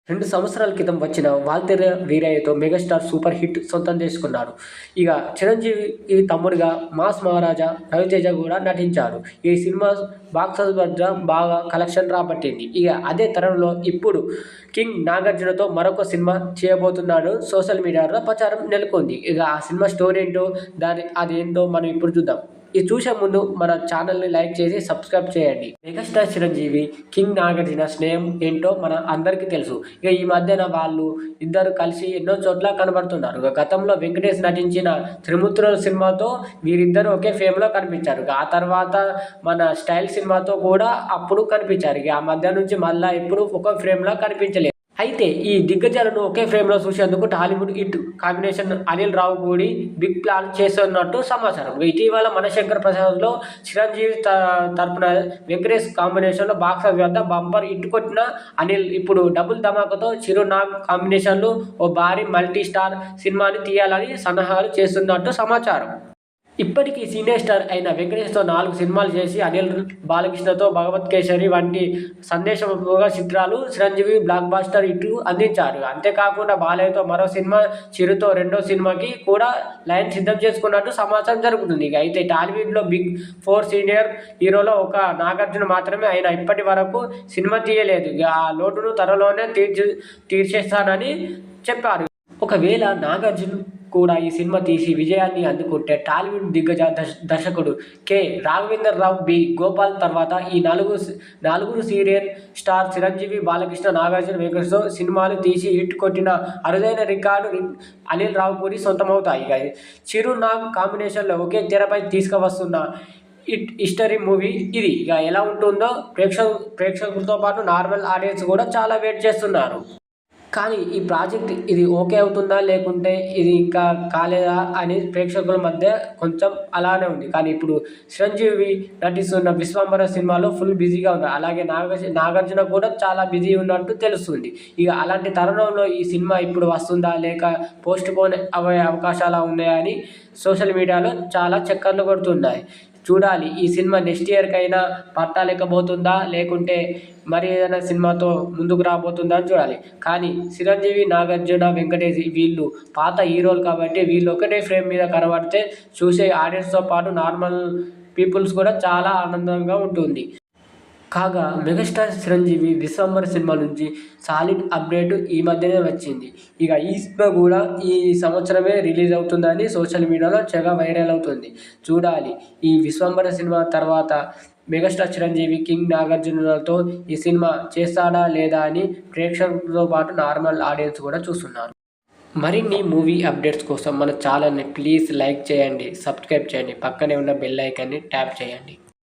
2 సంవత్సరాల క్రితం వచ్చిన 'వాల్తేరు వీరయ్య'తో మెగాస్టార్ సూపర్ హిట్ సొంతం చేసుకున్నాడు. ఇక చిరంజీవి తమ్ముడిగా 'మాస్ మహారాజా' రవితేజ కూడా నటించాడు. ఈ సినిమా బాక్సాఫీస్ వద్ద బాగా కలెక్షన్ రాబట్టింది. ఇక అదే తరంలో ఇప్పుడు కింగ్ నాగార్జునతో మరొక సినిమా చేయబోతున్నాడు సోషల్ మీడియాలో ప్రచారం నెలకొంది. ఇక ఆ సినిమా స్టోరీ ఏంటో అదేంటో మనం ఇప్పుడు చూద్దాం. ఇది చూసే ముందు మన ఛానల్ని లైక్ చేసి సబ్స్క్రైబ్ చేయండి. మెగాస్టార్ చిరంజీవి, కింగ్ నాగార్జున స్నేహం ఏంటో మన అందరికీ తెలుసు. ఇక ఈ మధ్యన వాళ్ళు ఇద్దరు కలిసి ఎన్నో చోట్ల కనబడుతున్నారు. ఇక గతంలో వెంకటేష్ నటించిన 'త్రిమూర్తులు' సినిమాతో వీరిద్దరు ఒకే ఫేమ్లో కనిపించారు. ఆ తర్వాత మన 'స్టైల్' సినిమాతో కూడా అప్పుడు కనిపించారు. ఇక ఆ మధ్య నుంచి మళ్ళీ ఎప్పుడు ఒక ఫ్రేమ్లో కనిపించలేదు. అయితే ఈ దిగ్గజాలను ఒకే ఫ్రేమ్లో చూసేందుకు Tollywood hit combination Anil Ravipudi big plan చేస్తున్నట్టు సమాచారం. ఇటీవల మనశంకర్ ప్రసాద్లో చిరంజీవి తరపున వెంకటేష్ కాంబినేషన్లో బాక్సాఫీస్ వద్ద బంపర్ హిట్ కొట్టిన అనిల్ ఇప్పుడు డబుల్ ధమాకాతో చిరు నాగ్ కాంబినేషన్లో ఓ భారీ మల్టీ స్టార్ సినిమాని తీయాలని సన్నాహాలు చేస్తున్నట్టు సమాచారం. ఇప్పటికీ సీనియర్ స్టార్ అయిన వెంకటేష్తో 4 సినిమాలు చేసి అనిల్ బాలకృష్ణతో 'భగవత్ కేసరి' వంటి సందేశపూర్వక చిత్రాలు చిరంజీవి బ్లాక్ బస్టర్ హిట్ అందించారు. అంతేకాకుండా బాలయ్యతో మరో సినిమా, చిరుతో రెండో సినిమాకి కూడా లైన్ సిద్ధం చేసుకున్నట్టు సమాచారం జరుగుతుంది. అయితే టాలీవుడ్లో బిగ్ 4 సీనియర్ హీరోలో ఒక నాగార్జున మాత్రమే ఆయన ఇప్పటి వరకు సినిమా తీయలేదు. ఆ లోటును త్వరలోనే తీర్చేస్తానని చెప్పారు. ఒకవేళ నాగార్జున కూడా ఈ సినిమా తీసి విజయాన్ని అందుకుంటే టాలీవుడ్ దిగ్గజ దర్శకుడు కె. రాఘవేంద్రరావు, బి. గోపాల్ తర్వాత ఈ నలుగురు సీనియర్ స్టార్ చిరంజీవి, బాలకృష్ణ, నాగార్జున, వెంకటేష్తో సినిమాలు తీసి హిట్ కొట్టిన అరుదైన రికార్డు అనిల్ రావిపూడి సొంతమవుతాయి. చిరు నాగ్ కాంబినేషన్లో ఒకే తెరపై తీసుకువస్తున్న హిస్టరీ మూవీ ఇది. ఇక ఎలా ఉంటుందో ప్రేక్షకులతో పాటు నార్మల్ ఆడియన్స్ కూడా చాలా వెయిట్ చేస్తున్నారు. కానీ ఈ ప్రాజెక్ట్ ఇది ఓకే అవుతుందా, లేకుంటే ఇది ఇంకా కాలేదా అని ప్రేక్షకుల మధ్య కొంచెం అలానే ఉంది. కానీ ఇప్పుడు చిరంజీవి నటిస్తున్న 'విశ్వంబర' సినిమాలో ఫుల్ బిజీగా ఉన్నారు. అలాగే నాగార్జున కూడా చాలా బిజీ ఉన్నట్టు తెలుస్తుంది. ఇక అలాంటి తరుణంలో ఈ సినిమా ఇప్పుడు వస్తుందా, లేక పోస్ట్ పోన్ అయ్యే అవకాశాలు ఉన్నాయా అని సోషల్ మీడియాలో చాలా చక్కర్లు కొడుతున్నాయి. చూడాలి ఈ సినిమా నెక్స్ట్ ఇయర్కైనా పట్టాలెక్కబోతుందా, లేకుంటే మరి ఏదైనా సినిమాతో ముందుకు రాబోతుందా అని చూడాలి. కానీ చిరంజీవి, నాగార్జున, వెంకటేష్ వీళ్ళు పాత హీరోలు కాబట్టి వీళ్ళు ఒకటే ఫ్రేమ్ మీద కనబడితే చూసే ఆడియన్స్తో పాటు నార్మల్ పీపుల్స్ కూడా చాలా ఆనందంగా ఉంటుంది. కాగా మెగాస్టార్ చిరంజీవి 'విశ్వంబర' సినిమా నుంచి సాలిడ్ అప్డేట్ ఈ మధ్యనే వచ్చింది. ఇక ఈ సినిమా కూడా ఈ సంవత్సరమే రిలీజ్ అవుతుందని సోషల్ మీడియాలో తెగ వైరల్ అవుతుంది. చూడాలి ఈ 'విశ్వంబర' సినిమా తర్వాత మెగాస్టార్ చిరంజీవి, కింగ్ నాగార్జునలతో ఈ సినిమా చేస్తాడా లేదా అని ప్రేక్షకులతో పాటు నార్మల్ ఆడియన్స్ కూడా చూస్తున్నారు. మరిన్ని మూవీ అప్డేట్స్ కోసం మన ఛానల్ని ప్లీజ్ లైక్ చేయండి, సబ్స్క్రైబ్ చేయండి, పక్కనే ఉన్న బెల్ ఐకాన్ని ట్యాప్ చేయండి.